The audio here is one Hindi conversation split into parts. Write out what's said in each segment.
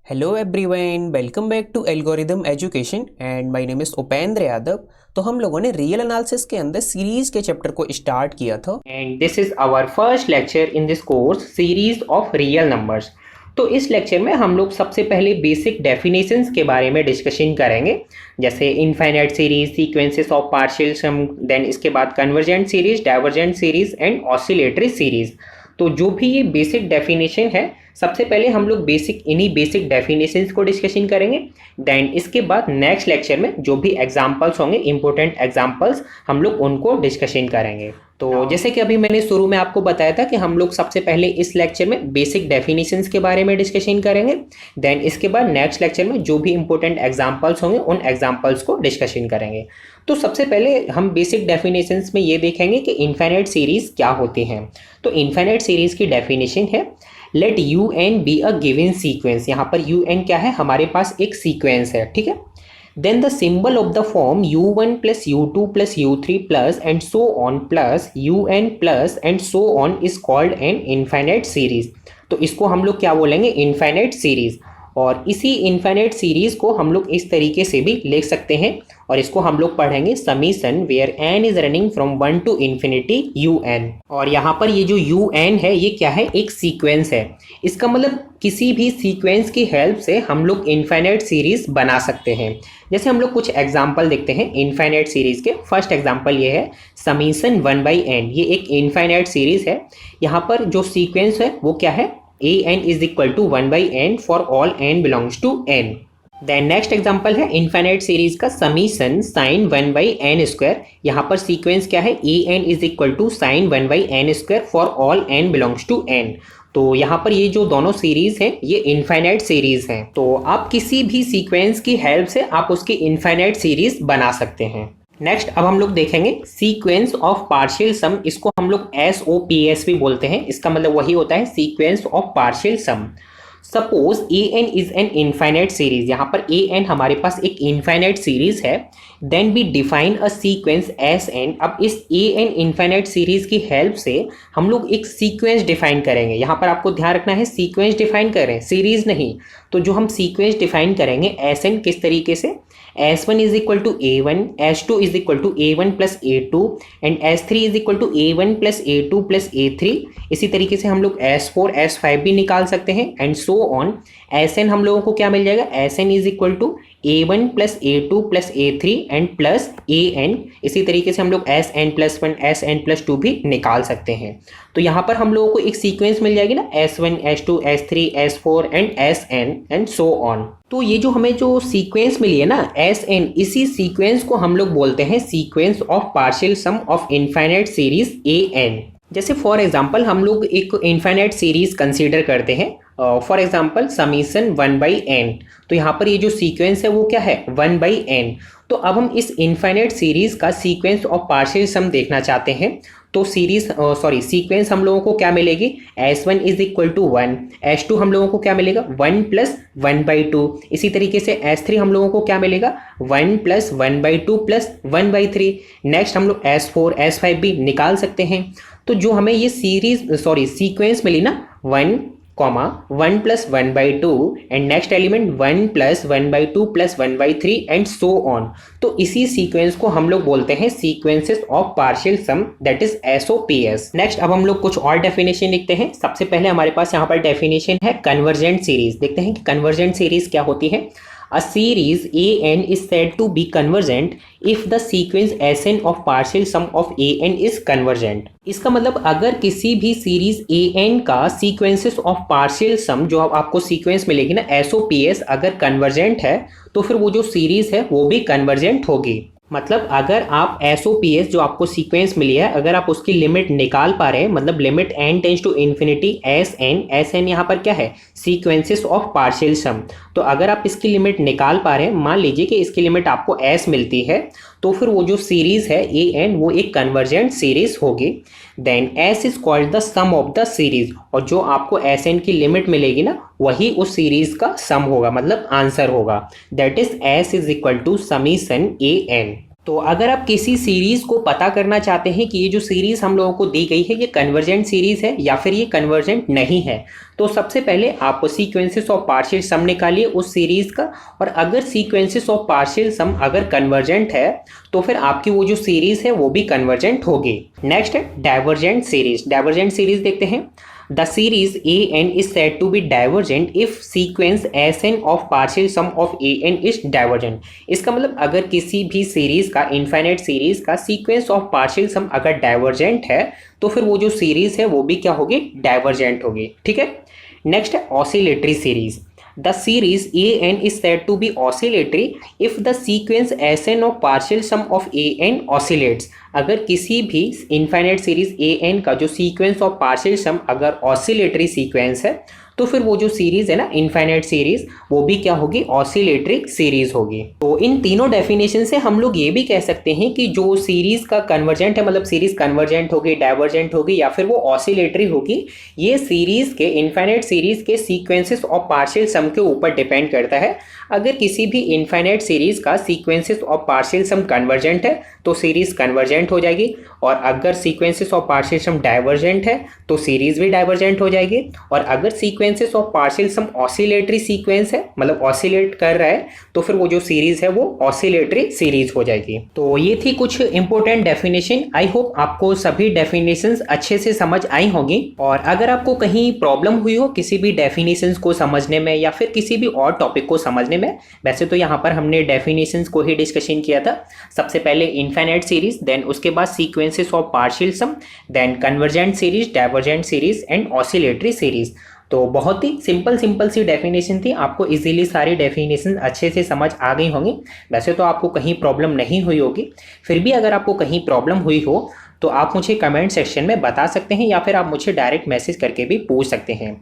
Hello everyone, welcome back to algorithm education and my name is Upendra Yadav. तो हम लोगों ने रियल एनालिसिस के अंदर सीरीज के चैप्टर को स्टार्ट किया था And this is our first lecture in this course series of real numbers. तो इस लेक्चर में हम लोग सबसे पहले बेसिक डेफिनेशंस के बारे में डिस्कशन करेंगे, जैसे infinite series, sequences of partial sum, then इसके बाद convergent series, divergent series and oscillatory series. तो जो भी ये बेसिक डेफिनेशन है, सबसे पहले हम लोग इन्हीं बेसिक डेफिनेशंस को डिस्कशन करेंगे। देन इसके बाद नेक्स्ट लेक्चर में जो भी एग्जांपल्स होंगे, इंपॉर्टेंट एग्जांपल्स, हम लोग उनको डिस्कशन करेंगे। तो जैसे कि अभी मैंने शुरू में आपको बताया था कि हम लोग सबसे पहले इस लेक्चर में बेसिक डेफिनेशंस के बारे में डिस्कशन करेंगे। देन इसके बाद नेक्स्ट लेक्चर में जो भी इंपॉर्टेंट एग्जांपल्स होंगे उन एग्जांपल्स को डिस्कशन करेंगे। तो सबसे पहले हम बेसिक डेफिनेशंस में ये देखेंगे कि इनफाइनाइट सीरीज क्या होती हैं। तो इनफाइनाइट सीरीज की डेफिनेशन है, let u n be a given sequence. यहाँ पर यू एन क्या है, हमारे पास एक सीक्वेंस है, ठीक है। Then the symbol of the form u1 plus u2 plus u3 plus and so on plus un plus and so on is called an infinite series। तो इसको हम लोग क्या बोलेंगे, इनफाइनाइट सीरीज। और इसी इनफाइनाइट सीरीज को हम लोग इस तरीके से भी लिख सकते हैं, और इसको हम लोग पढ़ेंगे summation where n is running from 1 to infinity un। और यहाँ पर ये जो un है, ये क्या है, एक सीक्वेंस है। इसका मतलब किसी भी सीक्वेंस की हेल्प से हम लोग इनफाइनाइट सीरीज बना सकते हैं। जैसे हम लोग कुछ एग्जाम्पल देखते हैं इनफाइनाइट सीरीज के। फर्स्ट एग्जाम्पल ये है समीशन 1/n। ये एक इनफाइनाइट सीरीज है। यहाँ पर जो सीक्वेंस है वो क्या है, an is equal to 1/n for all n belongs to n। Then next example है इनफाइनाइट सीरीज का समीशन sin 1/n स्क्वायर। यहाँ पर सीक्वेंस क्या है, an is equal to sin 1/n square for all n belongs to n। तो यहाँ पर ये जो दोनों सीरीज हैं ये इनफाइनाइट सीरीज हैं। तो आप किसी भी सीक्वेंस की हेल्प से आप उसकी इनफाइनाइट सीरीज बना सकते हैं। नेक्स्ट अब हम लोग देखेंगे सीक्वेंस ऑफ पार्शियल सम। इसको हम लोग SOPS भी बोलते हैं। इसका मतलब वही होता है, sequence of partial sum. Suppose an is an infinite series. यहाँ पर an हमारे पास एक इनफाइनाइट सीरीज है। Then we define a sequence Sn। अब इस an इनफाइनाइट सीरीज की हेल्प से हम लोग एक सीक्वेंस डिफाइन करेंगे। यहाँ पर आपको ध्यान रखना है, सीक्वेंस डिफाइन करें, सीरीज नहीं। तो जो हम सीक्वेंस डिफाइन करेंगे Sn किस तरीके से, S1 is equal to A1, S2 is equal to A1 plus A2 and S3 is equal to A1 plus A2 plus A3। इसी तरीके से हम लोग S4 S5 भी निकाल सकते हैं एंड सो ऑन। Sn हम लोगों को क्या मिल जाएगा, Sn is equal to A1 plus A2 plus A3 and plus An। इसी तरीके से हम लोग Sn प्लस 1 Sn प्लस 2 भी निकाल सकते हैं। तो यहाँ पर हम लोगों को एक सीक्वेंस मिल जाएगी ना, S1 S2 S3 S4 and Sn and so on. तो ये जो हमें जो सीक्वेंस मिली है ना Sn, इसी सीक्वेंस को हम लोग बोलते हैं sequence of partial sum of infinite series An। जैसे फॉर एग्जांपल हम लोग एक इनफाइनाइट सीरीज कंसीडर करते हैं, फॉर एग्जांपल समीशन 1/n। तो यहाँ पर ये जो सीक्वेंस है वो क्या है, 1/n। तो अब हम इस इनफाइनाइट सीरीज का सीक्वेंस ऑफ पार्शियल सम देखना चाहते हैं। तो सीक्वेंस हम लोगों को क्या मिलेगी, S1 is equal to 1, S2 हम लोगों को क्या मिलेगा 1 प्लस 1/2। इसी तरीके से S3 हम लोगों को क्या मिलेगा 1 प्लस 1/2 प्लस 1/3। नेक्स्ट हम लोग S4 S5 भी निकाल सकते हैं। तो जो हमें ये सीक्वेंस मिली ना 1 plus 1/2 and next element 1 plus 1/2 plus 1/3 and so on. तो इसी सीक्वेंस को हम लोग बोलते हैं sequences of partial sum, that is SOPS। Next अब हम लोग कुछ और डेफिनेशन लिखते हैं। सबसे पहले हमारे पास यहाँ पर डेफिनेशन है कन्वर्जेंट सीरीज। देखते हैं कि कन्वर्जेंट सीरीज क्या होती है। A series an is said to be convergent if the sequence Sn of partial sum of an is convergent। इसका मतलब अगर किसी भी सीरीज an का सीक्वेंसेस ऑफ पार्शियल सम, जो आपको सीक्वेंस मिलेगी ना SOPS, अगर कन्वर्जेंट है तो फिर वो जो सीरीज है वो भी कन्वर्जेंट होगी। मतलब अगर आप SOPS जो आपको सीक्वेंस मिली है, अगर आप उसकी लिमिट निकाल पा रहे हैं, मतलब limit n tends to infinity Sn यहाँ पर क्या है, सीक्वेंसेस ऑफ पार्शियल सम। तो अगर आप इसकी लिमिट निकाल पा रहे हैं, मान लीजिए कि इसकी लिमिट आपको S मिलती है, तो फिर वो जो सीरीज है an वो एक कन्वर्जेंट सीरीज होगी। Then S is called the sum of the series. और जो आपको Sn की लिमिट मिलेगी ना, वही उस सीरीज का सम होगा, मतलब आंसर होगा। That is S is equal to summation an। तो अगर आप किसी सीरीज को पता करना चाहते हैं कि ये जो सीरीज हम लोगों को दी गई है ये कन्वर्जेंट सीरीज है या फिर ये कन्वर्जेंट नहीं है, तो सबसे पहले आप सीक्वेंसेस ऑफ पार्शियल सम निकालिए उस सीरीज का। और अगर सीक्वेंसेस ऑफ पार्शियल सम अगर कन्वर्जेंट है तो फिर आपकी वो जो सीरीज है वो भी कन्वर्जेंट होगी। नेक्स्ट है डाइवर्जेंट सीरीज। डाइवर्जेंट सीरीज देखते हैं। The series AN is said to be divergent if sequence Sn of partial sum of AN is divergent। इसका मतलब अगर किसी भी सीरीज का इनफाइनाइट सीरीज का सीक्वेंस ऑफ पार्शियल सम अगर डाइवर्जेंट है तो फिर वो जो सीरीज है वो भी क्या होगी, डाइवर्जेंट होगी। ठीक है। नेक्स्ट है oscillatory series. The series AN is said to be oscillatory if the sequence Sn of partial sum of AN oscillates। अगर किसी भी इनफाइनाइट सीरीज AN का जो सीक्वेंस ऑफ पार्शियल सम अगर ऑसिलेटरी सीक्वेंस है तो फिर वो जो सीरीज है ना इनफाइनाइट सीरीज वो भी क्या होगी, ऑसिलेटरी सीरीज होगी। तो इन तीनों डेफिनेशन से हम लोग ये भी कह सकते हैं कि जो सीरीज का कन्वर्जेंट है मतलब सीरीज कन्वर्जेंट होगी, डाइवर्जेंट होगी या फिर वो ऑसिलेटरी होगी, ये सीरीज के इनफाइनाइट सीरीज के सीक्वेंसेस ऑफ पार्शियल सम के ऊपर डिपेंड करता है। अगर किसी भी इनफाइनाइट सीरीज का sequences of partial sum convergent है तो सीरीज कन्वर्जेंट हो जाएगी, और अगर sequences of partial sum divergent है तो सीरीज भी डाइवर्जेंट हो जाएगी। और अगर sequences of partial sum oscillatory sequence है मतलब ऑसिलेट कर रहा है तो फिर वो जो सीरीज है वो ऑसिलेटरी सीरीज हो जाएगी। तो ये थी कुछ इंपॉर्टेंट डेफिनेशन। आई होप आपको सभी डेफिनेशंस अच्छे से समझ आई होंगी। और अगर आपको कहीं प्रॉब्लम हुई हो किसी भी डेफिनेशंस को समझने में या फिर किसी भी और टॉपिक को समझने में, वैसे तो यहाँ पर हमने डेफिनेशंस को ही डिस्कशन किया था। सबसे पहले इनफाइनाइट सीरीज, देन उसके बाद sequences of partial sum, then convergent series, divergent series and oscillatory series. तो बहुत ही सिंपल सी डेफिनेशन थी। आपको इजीली सारी डेफिनेशन अच्छे से समझ आ गई होंगी। वैसे तो आपको कहीं प्रॉब्लम नहीं हुई होगी, फिर भी अगर आपको कहीं प्रॉब्लम हुई हो तो आप मुझे कमेंट सेक्शन में बता सकते हैं या फिर आप मुझे डायरेक्ट मैसेज करके भी पूछ सकते हैं।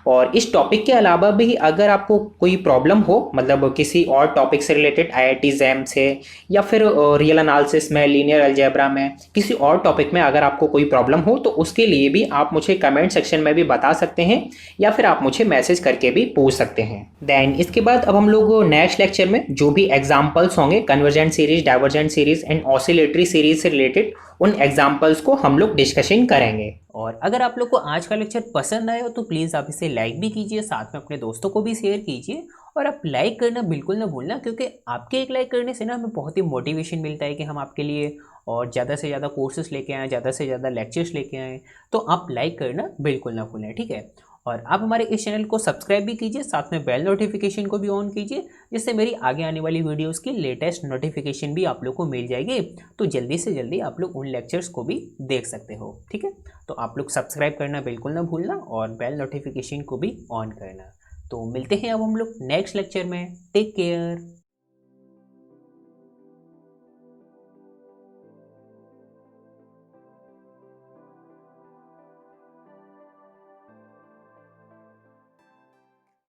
और इस टॉपिक के अलावा भी अगर आपको कोई प्रॉब्लम हो मतलब किसी और टॉपिक से रिलेटेड, IIT JAM से या फिर रियल एनालिसिस में, लीनियर अलजेब्रा में, किसी और टॉपिक में अगर आपको कोई प्रॉब्लम हो तो उसके लिए भी आप मुझे कमेंट सेक्शन में भी बता सकते हैं या फिर आप मुझे मैसेज करके भी पूछ सकते हैं। देन इसके बाद अब हम लोग नेक्स्ट लेक्चर में जो भी एग्जाम्पल्स होंगे convergent series, divergent series and oscillatory series से रिलेटेड, उन एग्जाम्पल्स को हम लोग डिस्कशन करेंगे। और अगर आप लोग को आज का लेक्चर पसंद आया हो तो प्लीज़ आप इसे लाइक भी कीजिए, साथ में अपने दोस्तों को भी शेयर कीजिए। और आप लाइक करना बिल्कुल ना भूलना, क्योंकि आपके एक लाइक करने से ना हमें बहुत ही मोटिवेशन मिलता है कि हम आपके लिए और ज़्यादा से ज़्यादा कोर्सेज लेके आएँ, ज़्यादा से ज़्यादा लेक्चर्स लेके आएँ। तो आप लाइक करना बिल्कुल ना भूलें, ठीक है। और आप हमारे इस चैनल को सब्सक्राइब भी कीजिए, साथ में बेल नोटिफिकेशन को भी ऑन कीजिए, जिससे मेरी आगे आने वाली वीडियोस की लेटेस्ट नोटिफिकेशन भी आप लोग को मिल जाएगी। तो जल्दी से जल्दी आप लोग उन लेक्चर्स को भी देख सकते हो, ठीक है। तो आप लोग सब्सक्राइब करना बिल्कुल ना भूलना और बेल नोटिफिकेशन को भी ऑन करना। तो मिलते हैं अब हम लोग नेक्स्ट लेक्चर में। Take care.